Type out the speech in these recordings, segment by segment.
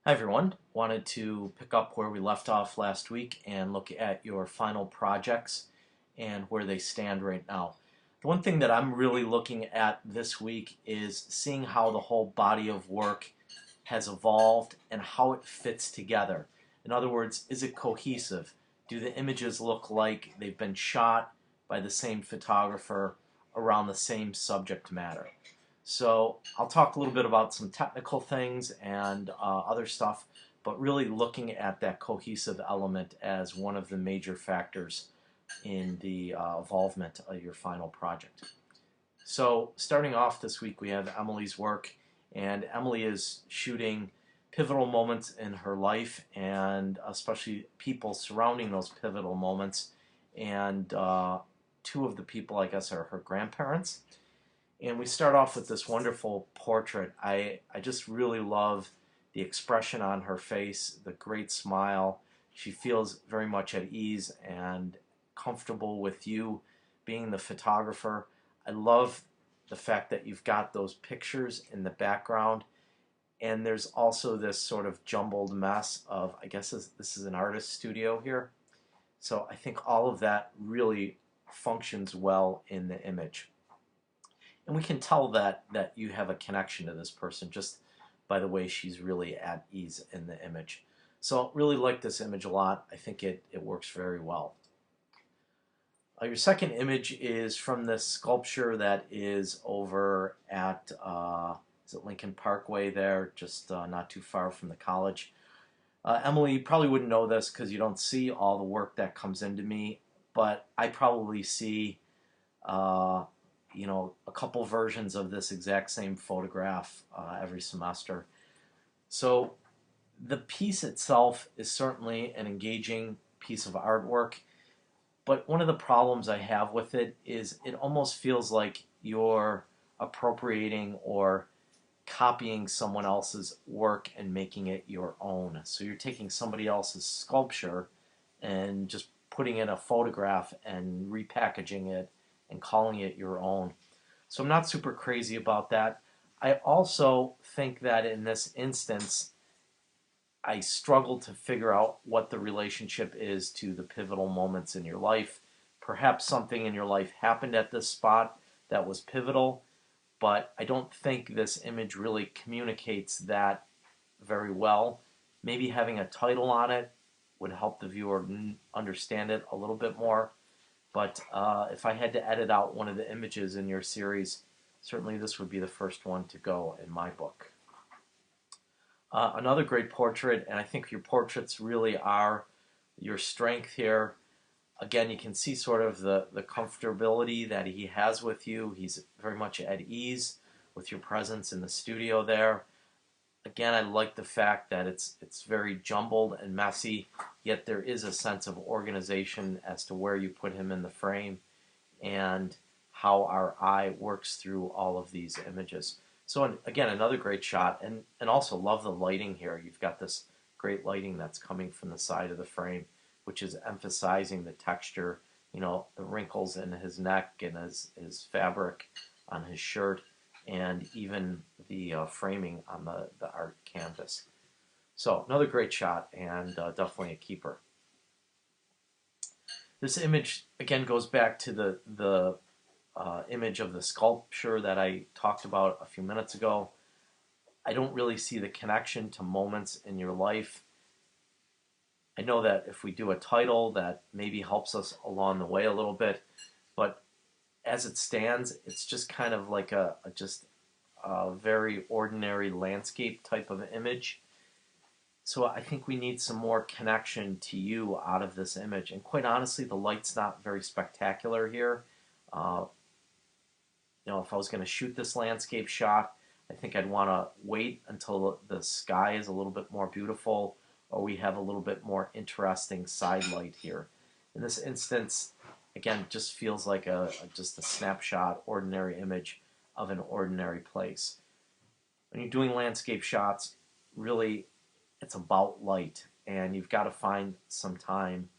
Hi everyone. Wanted to pick up where we left off last week and look at your final projects and where they stand right now. The one thing that I'm really looking at this week is seeing how the whole body of work has evolved and how it fits together. In other words, is it cohesive? Do the images look like they've been shot by the same photographer around the same subject matter? So I'll talk a little bit about some technical things and other stuff, but really looking at that cohesive element as one of the major factors in the involvement of your final project. So starting off this week, we have Emily's work, and Emily is shooting pivotal moments in her life, and especially people surrounding those pivotal moments. And two of the people, I guess, are her grandparents. And we start off with this wonderful portrait. I just really love the expression on her face, the great smile. She feels very much at ease and comfortable with you being the photographer. I love the fact that you've got those pictures in the background, and there's also this sort of jumbled mess of, I guess this is an artist studio here. So I think all of that really functions well in the image. And we can tell that you have a connection to this person just by the way she's really at ease in the image. So really like this image a lot. I think it works very well. Your second image is from this sculpture that is over at is it Lincoln Parkway there, just not too far from the college. Emily, you probably wouldn't know this because you don't see all the work that comes into me, but I probably see uh, a couple versions of this exact same photograph every semester. So the piece itself is certainly an engaging piece of artwork, but one of the problems I have with it is it almost feels like you're appropriating or copying someone else's work and making it your own. So you're taking somebody else's sculpture and just putting in a photograph and repackaging it and calling it your own. So I'm not super crazy about that. I also think that in this instance, I struggle to figure out what the relationship is to the pivotal moments in your life. Perhaps something in your life happened at this spot that was pivotal, but I don't think this image really communicates that very well. Maybe having a title on it would help the viewer understand it a little bit more. But if I had to edit out one of the images in your series, certainly this would be the first one to go in my book. Another great portrait, and I think your portraits really are your strength here. Again, you can see sort of the comfortability that he has with you. He's very much at ease with your presence in the studio there. Again, I like the fact that it's very jumbled and messy, yet there is a sense of organization as to where you put him in the frame and how our eye works through all of these images. So again, another great shot, and also love the lighting here. You've got this great lighting that's coming from the side of the frame, which is emphasizing the texture, the wrinkles in his neck and his fabric on his shirt, and even the framing on the art canvas. So another great shot, and definitely a keeper. This image again goes back to the image of the sculpture that I talked about a few minutes ago. I don't really see the connection to moments in your life. I know that if we do a title, that maybe helps us along the way a little bit, but as it stands, it's just kind of like just a very ordinary landscape type of image. So I think we need some more connection to you out of this image. And quite honestly, the light's not very spectacular here. Uh, if I was going to shoot this landscape shot, I think I'd want to wait until the sky is a little bit more beautiful, or we have a little bit more interesting side light here. In this instance, again, just feels like just a snapshot, ordinary image of an ordinary place. When you're doing landscape shots, really, it's about light, and you've got to find some time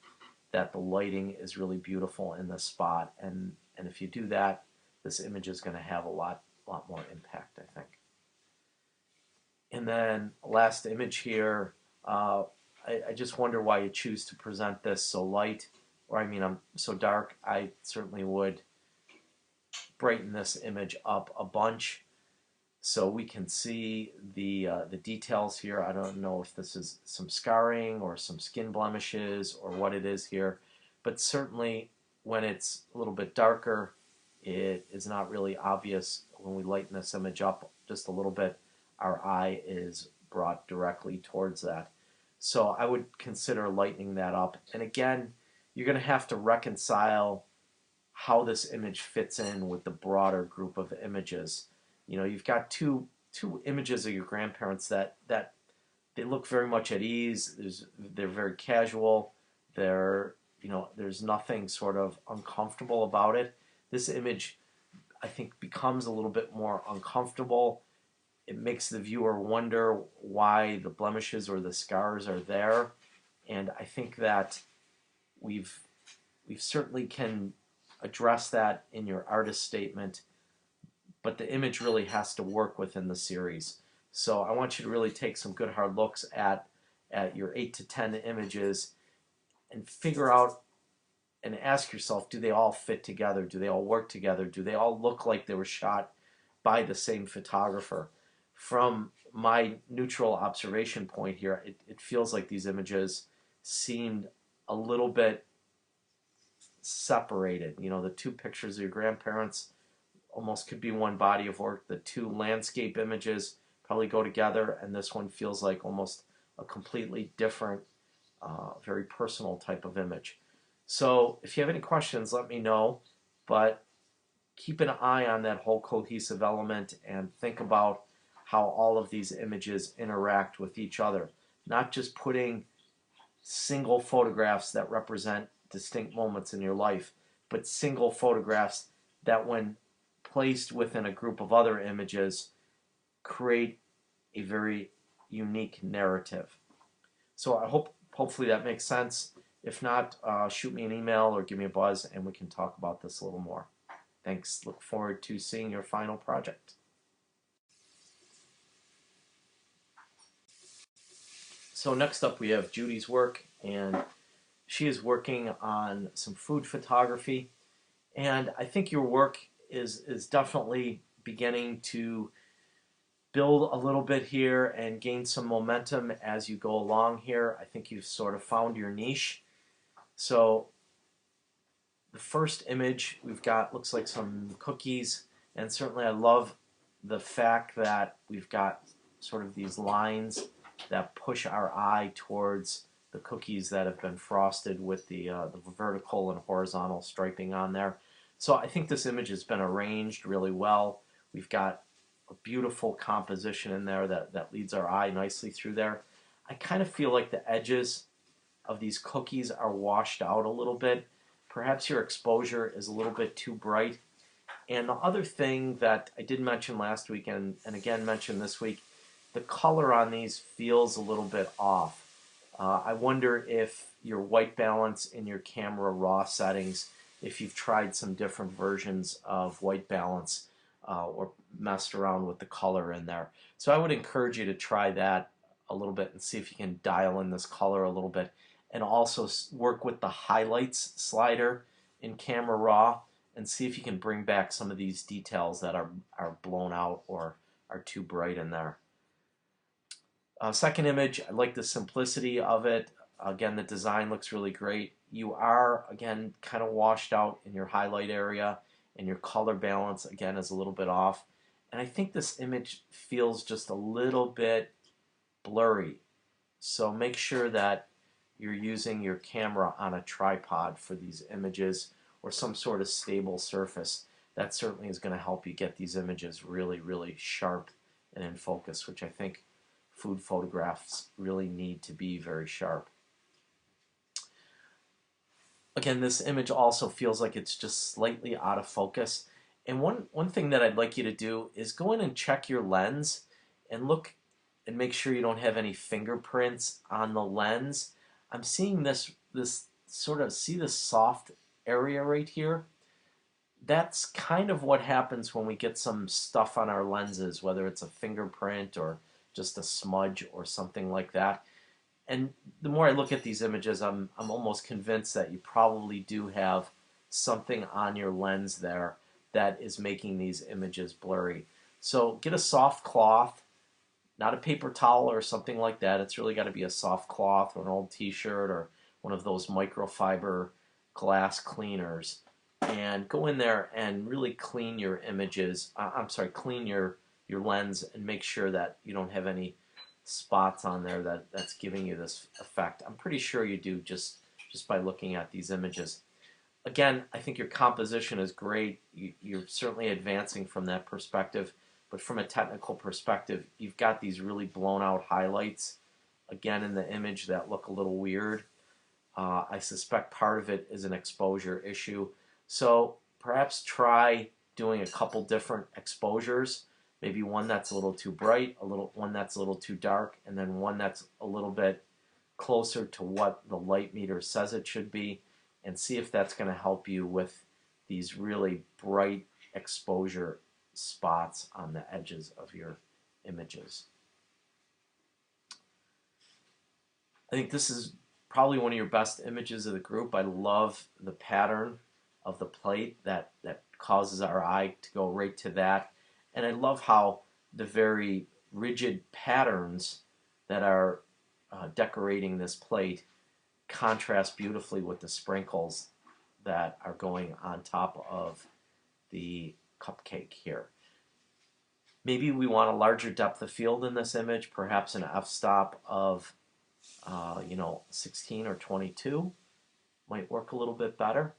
that the lighting is really beautiful in this spot, and if you do that, this image is going to have a lot more impact, I think. And then last image here, I just wonder why you choose to present this so light, or I mean, I'm so dark. I certainly would brighten this image up a bunch so we can see the details here. I don't know if this is some scarring or some skin blemishes or what it is here, but certainly when it's a little bit darker, it is not really obvious. When we lighten this image up just a little bit, our eye is brought directly towards that. So I would consider lightening that up. And again, you're going to have to reconcile how this image fits in with the broader group of images. You know, you've got two images of your grandparents that they look very much at ease. They're very casual. There's nothing sort of uncomfortable about it. This image, I think, becomes a little bit more uncomfortable. It makes the viewer wonder why the blemishes or the scars are there, and I think that we've certainly can address that in your artist statement, but the image really has to work within the series. So I want you to really take some good hard looks at your 8 to 10 images and figure out and ask yourself, do they all fit together? Do they all work together? Do they all look like they were shot by the same photographer? From my neutral observation point here, it feels like these images seemed a little bit separated. You know, the two pictures of your grandparents almost could be one body of work. The two landscape images probably go together, and this one feels like almost a completely different, very personal type of image. So if you have any questions, let me know, but keep an eye on that whole cohesive element and think about how all of these images interact with each other. Not just putting single photographs that represent distinct moments in your life, but single photographs that, when placed within a group of other images, create a very unique narrative. So hopefully that makes sense. If not, shoot me an email or give me a buzz and we can talk about this a little more. Thanks. Look forward to seeing your final project. So next up we have Judy's work, and she is working on some food photography. And I think your work is definitely beginning to build a little bit here and gain some momentum as you go along here. I think you've sort of found your niche. So the first image we've got looks like some cookies, and certainly I love the fact that we've got sort of these lines that push our eye towards the cookies that have been frosted with the vertical and horizontal striping on there. So I think this image has been arranged really well. We've got a beautiful composition in there that leads our eye nicely through there. I kind of feel like the edges of these cookies are washed out a little bit. Perhaps your exposure is a little bit too bright. And the other thing that I did mention last week and again mentioned this week, the color on these feels a little bit off. I wonder if your white balance in your camera raw settings, if you've tried some different versions of white balance or messed around with the color in there. So I would encourage you to try that a little bit and see if you can dial in this color a little bit, and also work with the highlights slider in Camera Raw and see if you can bring back some of these details that are blown out or are too bright in there. Second image, I like the simplicity of it. Again, the design looks really great. You are, again, kind of washed out in your highlight area, and your color balance, again, is a little bit off. And I think this image feels just a little bit blurry. So make sure that you're using your camera on a tripod for these images, or some sort of stable surface. That certainly is going to help you get these images really, really sharp and in focus, which I think food photographs really need to be very sharp. Again, this image also feels like it's just slightly out of focus. And one thing that I'd like you to do is go in and check your lens and look and make sure you don't have any fingerprints on the lens. I'm seeing this sort of, see this soft area right here? That's kind of what happens when we get some stuff on our lenses, whether it's a fingerprint or just a smudge or something like that. And the more I look at these images, I'm almost convinced that you probably do have something on your lens there that is making these images blurry. So get a soft cloth, not a paper towel or something like that. It's really got to be a soft cloth or an old t-shirt or one of those microfiber glass cleaners, and go in there and really clean your images. I'm sorry, clean your lens and make sure that you don't have any spots on there that's giving you this effect. I'm pretty sure you do just by looking at these images. Again, I think your composition is great. You're certainly advancing from that perspective, but from a technical perspective, you've got these really blown out highlights again in the image that look a little weird. I suspect part of it is an exposure issue. So perhaps try doing a couple different exposures. Maybe one that's a little too bright, one that's a little too dark, and then one that's a little bit closer to what the light meter says it should be, and see if that's going to help you with these really bright exposure spots on the edges of your images. I think this is probably one of your best images of the group. I love the pattern of the plate that causes our eye to go right to that. And I love how the very rigid patterns that are decorating this plate contrast beautifully with the sprinkles that are going on top of the cupcake here. Maybe we want a larger depth of field in this image, perhaps an f-stop of 16 or 22 might work a little bit better,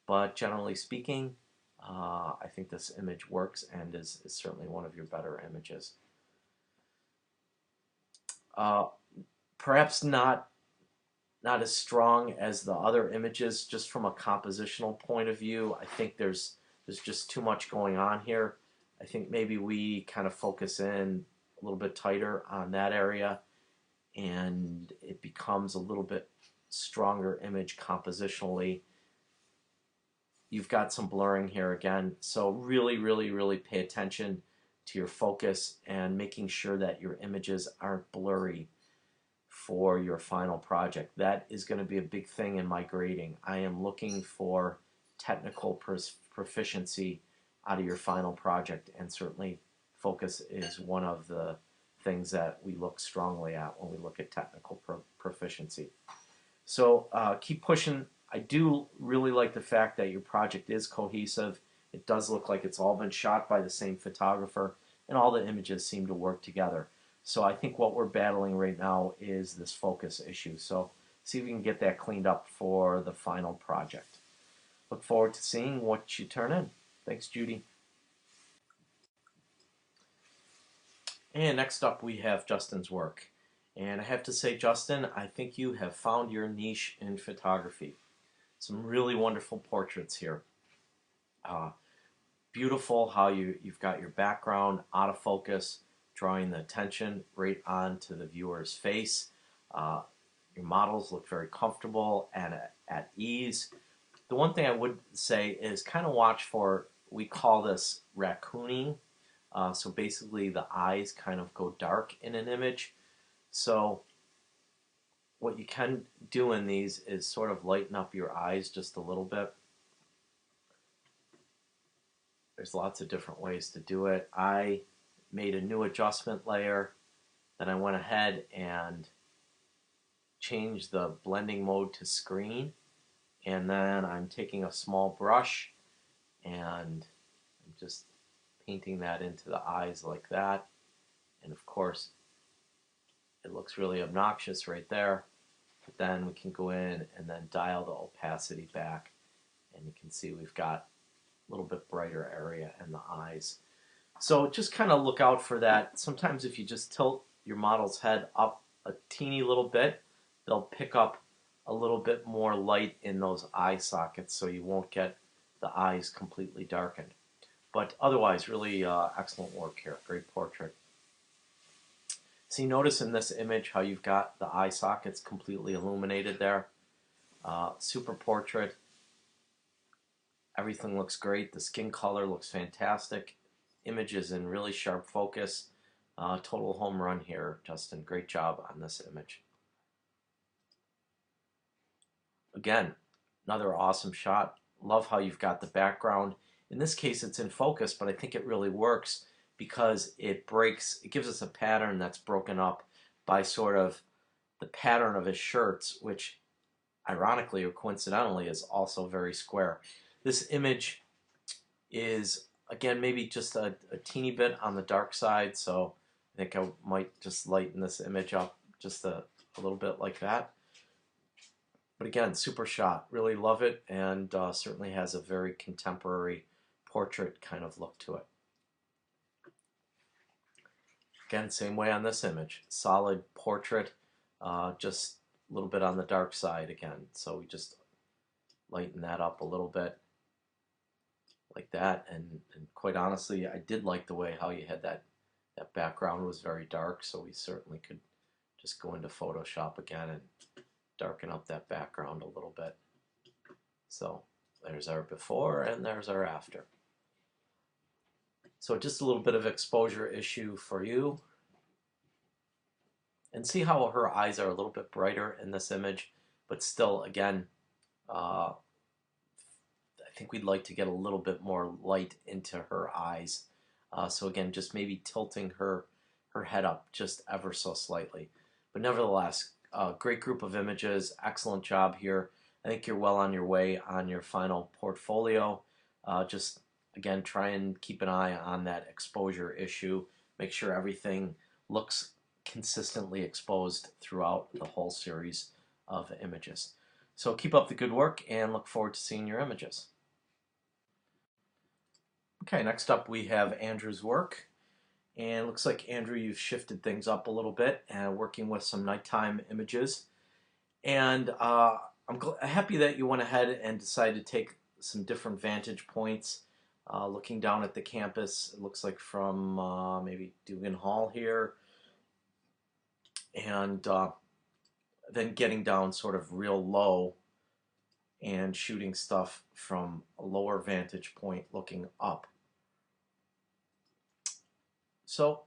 but generally speaking, I think this image works and is certainly one of your better images. Perhaps not as strong as the other images, just from a compositional point of view. I think there's just too much going on here. I think maybe we kind of focus in a little bit tighter on that area, and it becomes a little bit stronger image compositionally. You've got some blurring here again, so really, really, really pay attention to your focus and making sure that your images aren't blurry for your final project. That is going to be a big thing in my grading. I am looking for technical proficiency out of your final project, and certainly focus is one of the things that we look strongly at when we look at technical proficiency. So keep pushing. I do really like the fact that your project is cohesive. It does look like it's all been shot by the same photographer, and all the images seem to work together. So I think what we're battling right now is this focus issue. So see if we can get that cleaned up for the final project. Look forward to seeing what you turn in. Thanks, Judy. And next up we have Justin's work. And I have to say, Justin, I think you have found your niche in photography. Some really wonderful portraits here. Beautiful how you've got your background out of focus, drawing the attention right onto the viewer's face. Your models look very comfortable and at ease. The one thing I would say is kind of watch for, we call this raccooning. So basically the eyes kind of go dark in an image. So what you can do in these is sort of lighten up your eyes just a little bit. There's lots of different ways to do it. I made a new adjustment layer, then I went ahead and changed the blending mode to screen, and then I'm taking a small brush and I'm just painting that into the eyes like that. And of course it looks really obnoxious right there, but then we can go in and then dial the opacity back, and you can see we've got a little bit brighter area in the eyes. So just kind of look out for that. Sometimes if you just tilt your model's head up a teeny little bit, they'll pick up a little bit more light in those eye sockets, so you won't get the eyes completely darkened. But otherwise, really excellent work here. Great portrait. So you notice in this image how you've got the eye sockets completely illuminated there. Super portrait. Everything looks great. The skin color looks fantastic. Image is in really sharp focus. Total home run here, Justin. Great job on this image. Again, another awesome shot. Love how you've got the background. In this case, it's in focus, but I think it really works because it gives us a pattern that's broken up by sort of the pattern of his shirts, which ironically or coincidentally is also very square. This image is, again, maybe just a teeny bit on the dark side, so I think I might just lighten this image up just a little bit like that. But again, super shot. Really love it, and certainly has a very contemporary portrait kind of look to it. Again, same way on this image. Solid portrait, just a little bit on the dark side again. So we just lighten that up a little bit like that. And quite honestly, I did like the way how you had that background was very dark, so we certainly could just go into Photoshop again and darken up that background a little bit. So there's our before and there's our after. So just a little bit of exposure issue for you. And see how her eyes are a little bit brighter in this image, but still, again, I think we'd like to get a little bit more light into her eyes. So again, just maybe tilting her head up just ever so slightly. But nevertheless, great group of images, excellent job here. I think you're well on your way on your final portfolio. Just again, try and keep an eye on that exposure issue. Make sure everything looks consistently exposed throughout the whole series of images. So keep up the good work and look forward to seeing your images. Okay, next up we have Andrew's work. And it looks like, Andrew, you've shifted things up a little bit and working with some nighttime images. And I'm happy that you went ahead and decided to take some different vantage points. Looking down at the campus, it looks like from maybe Dugan Hall here. And then getting down sort of real low and shooting stuff from a lower vantage point looking up. So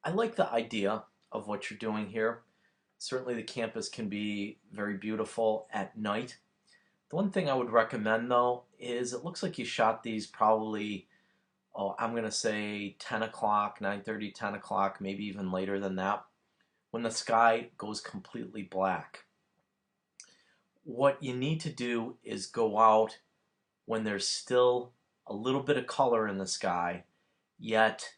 I like the idea of what you're doing here. Certainly the campus can be very beautiful at night. The one thing I would recommend though is it looks like you shot these probably, I'm going to say 10 o'clock, 9:30, 10 o'clock, maybe even later than that, when the sky goes completely black. What you need to do is go out when there's still a little bit of color in the sky, yet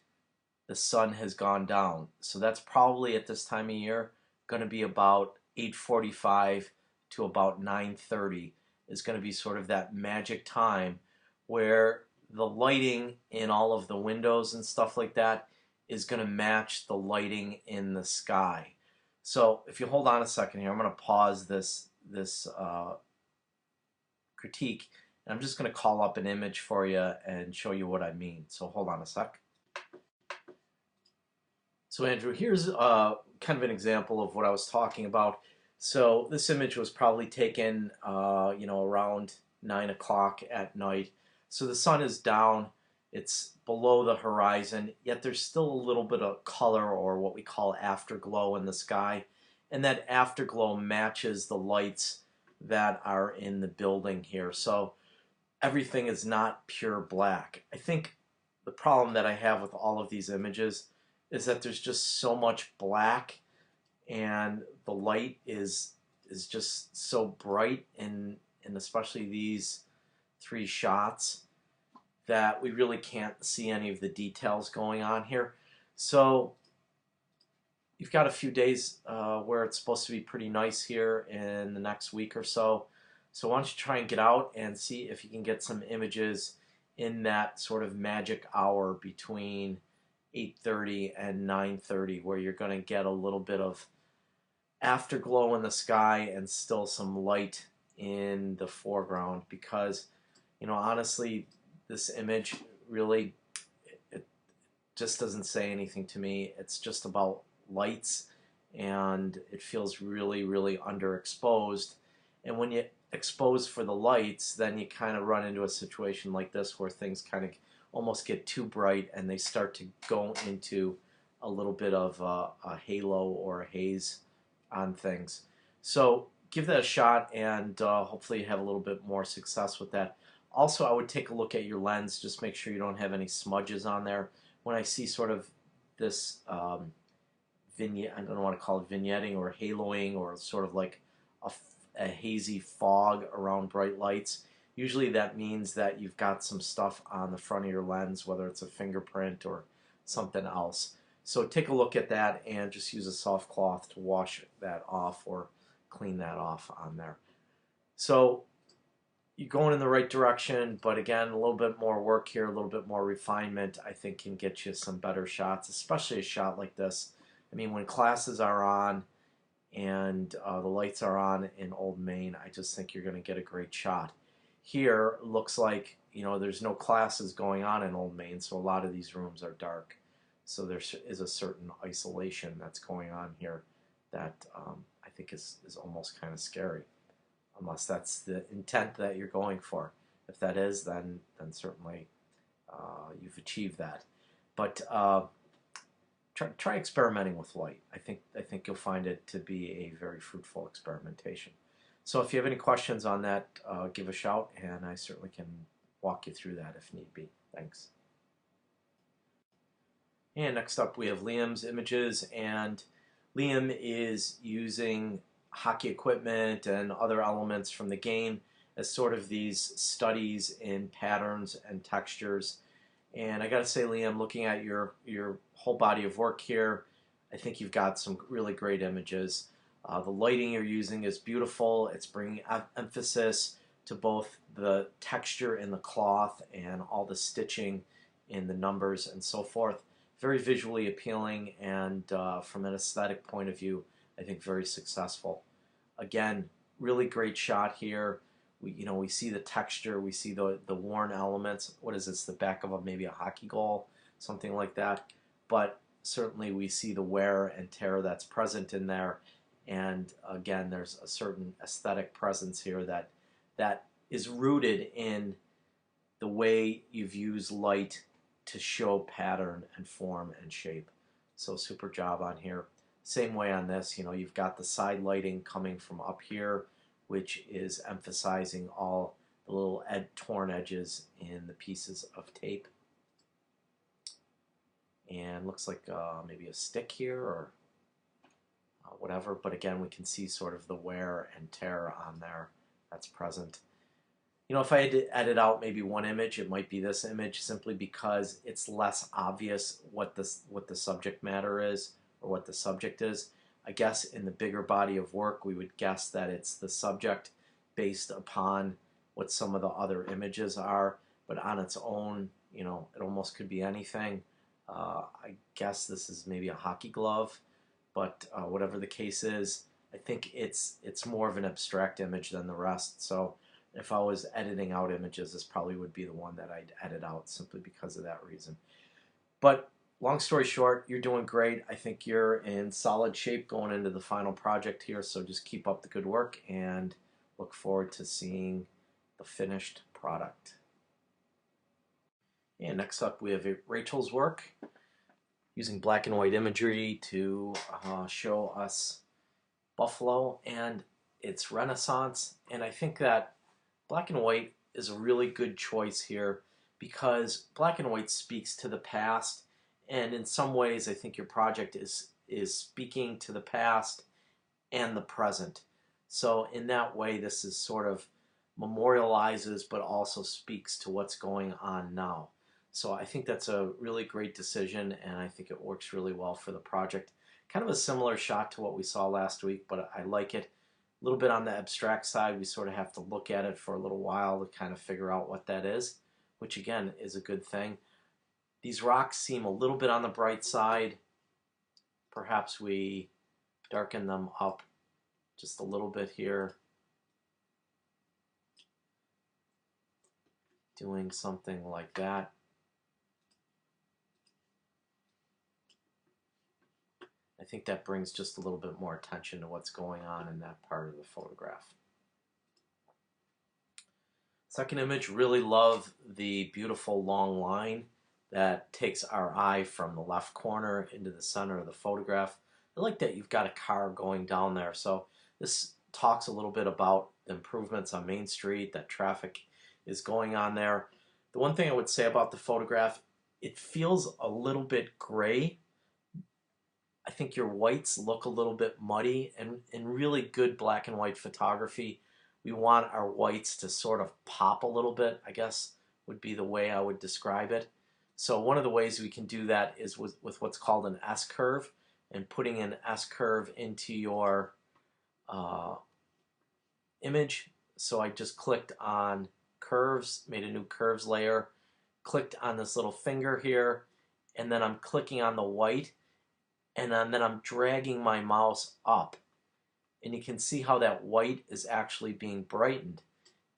the sun has gone down. So that's probably at this time of year going to be about 8:45 to about 9:30 is going to be sort of that magic time where the lighting in all of the windows and stuff like that is going to match the lighting in the sky. So if you hold on a second here, I'm going to pause this critique, and I'm just going to call up an image for you and show you what I mean. So hold on a sec. So Andrew, here's kind of an example of what I was talking about. So this image was probably taken, around 9 o'clock at night. So the sun is down, it's below the horizon, yet there's still a little bit of color, or what we call afterglow, in the sky. And that afterglow matches the lights that are in the building here. So everything is not pure black. I think the problem that I have with all of these images is that there's just so much black, and the light is just so bright in especially these three shots that we really can't see any of the details going on here. So you've got a few days where it's supposed to be pretty nice here in the next week or so. So why don't you try and get out and see if you can get some images in that sort of magic hour between 8:30 and 9:30, where you're going to get a little bit of afterglow in the sky and still some light in the foreground. Because, honestly, this image really, it just doesn't say anything to me. It's just about lights, and it feels really, really underexposed. And when you expose for the lights, then you kind of run into a situation like this where things kind of almost get too bright and they start to go into a little bit of a halo or a haze on things. So give that a shot, and hopefully you have a little bit more success with that. Also, I would take a look at your lens, just make sure you don't have any smudges on there. When I see sort of this vignette, I don't want to call it vignetting or haloing, or sort of like a hazy fog around bright lights, usually that means that you've got some stuff on the front of your lens, whether it's a fingerprint or something else. So take a look at that and just use a soft cloth to wash that off or clean that off on there. So you're going in the right direction, but again, a little bit more work here, a little bit more refinement, I think can get you some better shots, especially a shot like this. I mean, when classes are on and the lights are on in Old Main, I just think you're going to get a great shot. Here, looks like, you know, there's no classes going on in Old Main, so a lot of these rooms are dark. So there is a certain isolation that's going on here that I think is almost kind of scary, unless that's the intent that you're going for. If that is, then certainly you've achieved that. But try experimenting with light. I think you'll find it to be a very fruitful experimentation. So if you have any questions on that, give a shout, and I certainly can walk you through that if need be. Thanks. And next up we have Liam's images, and Liam is using hockey equipment and other elements from the game as sort of these studies in patterns and textures. And I gotta say, Liam, looking at your whole body of work here, I think you've got some really great images. The lighting you're using is beautiful. It's bringing emphasis to both the texture in the cloth and all the stitching in the numbers and so forth. Very visually appealing, and from an aesthetic point of view, I think very successful. Again, really great shot here. We see the texture, we see the worn elements. What is this? The back of maybe a hockey goal, something like that. But certainly we see the wear and tear that's present in there. And again, there's a certain aesthetic presence here that is rooted in the way you've used light to show pattern and form and shape. So super job on here. Same way on this, you've got the side lighting coming from up here, which is emphasizing all the little torn edges in the pieces of tape. And looks like maybe a stick here or whatever, but again, we can see sort of the wear and tear on there that's present. If I had to edit out maybe one image, it might be this image, simply because it's less obvious what the subject matter is or what the subject is. I guess in the bigger body of work, we would guess that it's the subject based upon what some of the other images are, but on its own, it almost could be anything. I guess this is maybe a hockey glove, but whatever the case is, I think it's more of an abstract image than the rest. So if I was editing out images, this probably would be the one that I'd edit out, simply because of that reason. But long story short, you're doing great. I think you're in solid shape going into the final project here, so just keep up the good work and look forward to seeing the finished product. And next up we have Rachel's work, using black and white imagery to show us buffalo and its renaissance. And I think that black and white is a really good choice here, because black and white speaks to the past, and in some ways I think your project is speaking to the past and the present. So in that way, this is sort of memorializes but also speaks to what's going on now. So I think that's a really great decision, and I think it works really well for the project. Kind of a similar shot to what we saw last week, but I like it. A little bit on the abstract side, we sort of have to look at it for a little while to kind of figure out what that is, which again is a good thing. These rocks seem a little bit on the bright side. Perhaps we darken them up just a little bit here. Doing something like that. I think that brings just a little bit more attention to what's going on in that part of the photograph. Second image, really love the beautiful long line that takes our eye from the left corner into the center of the photograph. I like that you've got a car going down there. So this talks a little bit about the improvements on Main Street, that traffic is going on there. The one thing I would say about the photograph, it feels a little bit gray. I think your whites look a little bit muddy, and in really good black and white photography, we want our whites to sort of pop a little bit, I guess would be the way I would describe it. So one of the ways we can do that is with what's called an S-curve, and putting an S-curve into your uh, image. So I just clicked on curves, made a new curves layer, clicked on this little finger here, and then I'm clicking on the white, and then I'm dragging my mouse up. And you can see how that white is actually being brightened.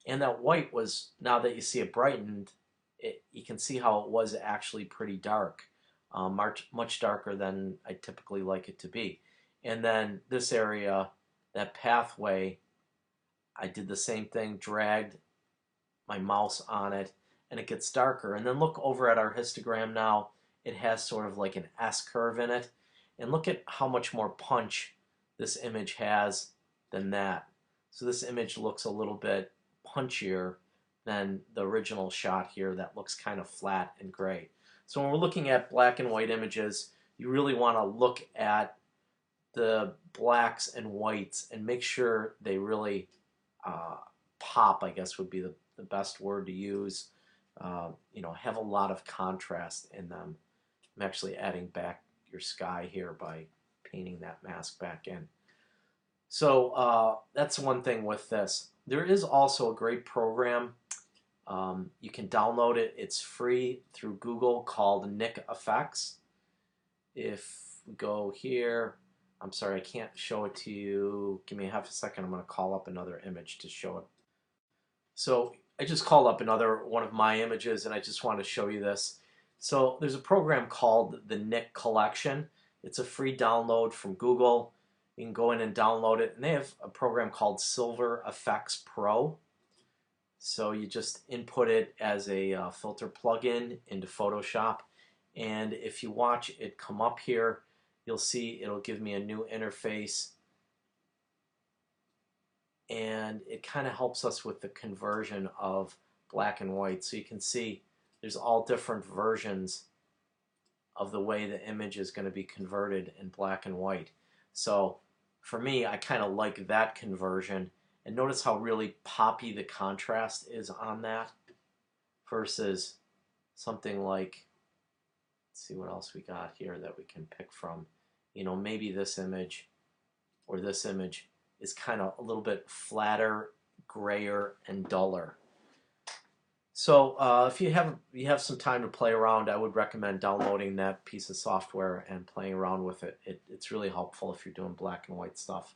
And that white was, now that you see it brightened, you can see how it was actually pretty dark, much darker than I typically like it to be. And then this area, that pathway, I did the same thing, dragged my mouse on it, and it gets darker. And then look over at our histogram now, it has sort of like an S curve in it. And look at how much more punch this image has than that. So this image looks a little bit punchier than the original shot here that looks kind of flat and gray. So when we're looking at black and white images, you really want to look at the blacks and whites and make sure they really pop, I guess would be the best word to use. Have a lot of contrast in them. I'm actually adding back your sky here by painting that mask back in. So that's one thing with this. There is also a great program. You can download it. It's free through Google, called Nik Effects. If we go here, I'm sorry, I can't show it to you. Give me half a second. I'm going to call up another image to show it. So I just called up another one of my images, and I just want to show you this. So there's a program called the Nik Collection. It's a free download from Google. You can go in and download it, and they have a program called Silver Efex Pro. So you just input it as a filter plugin into Photoshop, and if you watch it come up here, you'll see it'll give me a new interface, and it kind of helps us with the conversion of black and white. So you can see there's all different versions of the way the image is going to be converted in black and white. So for me, I kind of like that conversion. And notice how really poppy the contrast is on that versus something like, let's see what else we got here that we can pick from. Maybe this image or this image is kind of a little bit flatter, grayer, and duller. So if you have some time to play around, I would recommend downloading that piece of software and playing around with it. It's really helpful if you're doing black and white stuff.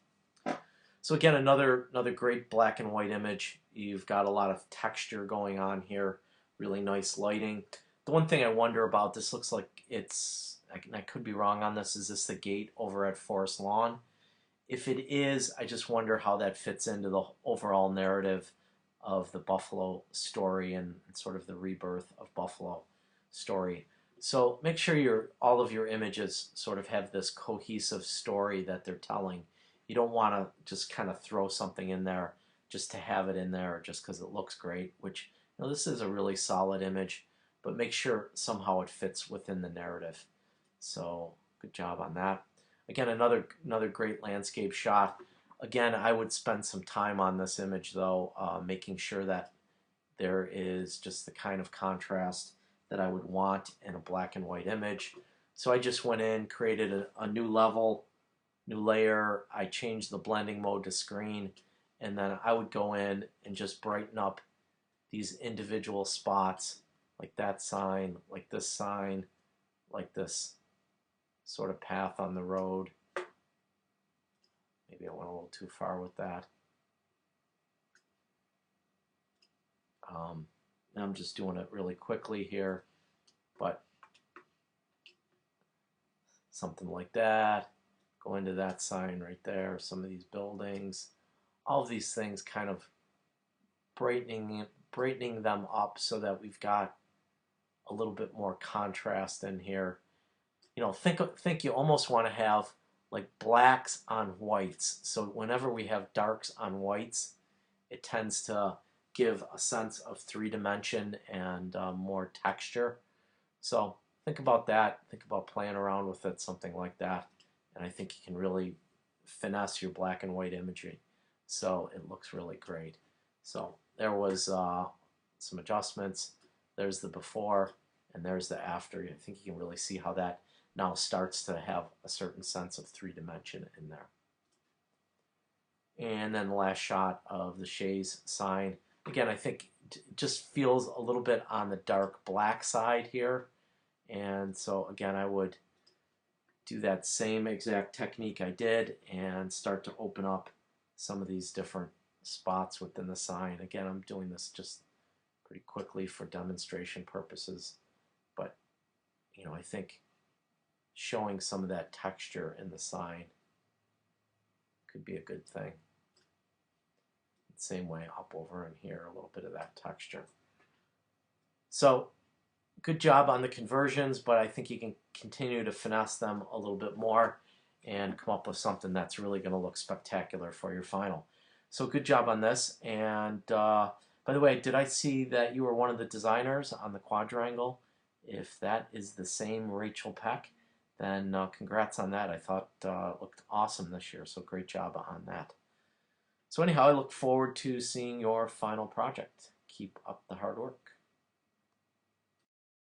So again, another great black and white image. You've got a lot of texture going on here, really nice lighting. The one thing I wonder about, this looks like it's, I could be wrong on this, is this the gate over at Forest Lawn? If it is, I just wonder how that fits into the overall narrative of the Buffalo story and sort of the rebirth of Buffalo story. So make sure all of your images sort of have this cohesive story that they're telling. You don't want to just kind of throw something in there just to have it in there just because it looks great, which this is a really solid image, but make sure somehow it fits within the narrative. So good job on that. Again, another great landscape shot. Again, I would spend some time on this image though, making sure that there is just the kind of contrast that I would want in a black and white image. So I just went in, created a new level, new layer. I changed the blending mode to screen, and then I would go in and just brighten up these individual spots, like that sign, like this sort of path on the road. Maybe I went a little too far with that. Now I'm just doing it really quickly here, but something like that. Go into that sign right there, some of these buildings, all of these things kind of brightening them up so that we've got a little bit more contrast in here. You know, think you almost want to have like blacks on whites. So whenever we have darks on whites, it tends to give a sense of three dimension and more texture. So think about that. Think about playing around with it, something like that. And I think you can really finesse your black and white imagery. So it looks really great. So there was some adjustments. There's the before and there's the after. I think you can really see how that now starts to have a certain sense of three dimension in there. And then the last shot of the Shays sign. Again, I think it just feels a little bit on the dark black side here. And so again, I would do that same exact technique I did and start to open up some of these different spots within the sign. Again, I'm doing this just pretty quickly for demonstration purposes, but you know, I think showing some of that texture in the sign could be a good thing. Same way up over in here, a little bit of that texture. So good job on the conversions, but I think you can continue to finesse them a little bit more and come up with something that's really going to look spectacular for your final. So good job on this. And by the way, did I see that you were one of the designers on the quadrangle? If that is the same Rachel Peck, then congrats on that. I thought it looked awesome this year, so great job on that. So anyhow, I look forward to seeing your final project. Keep up the hard work.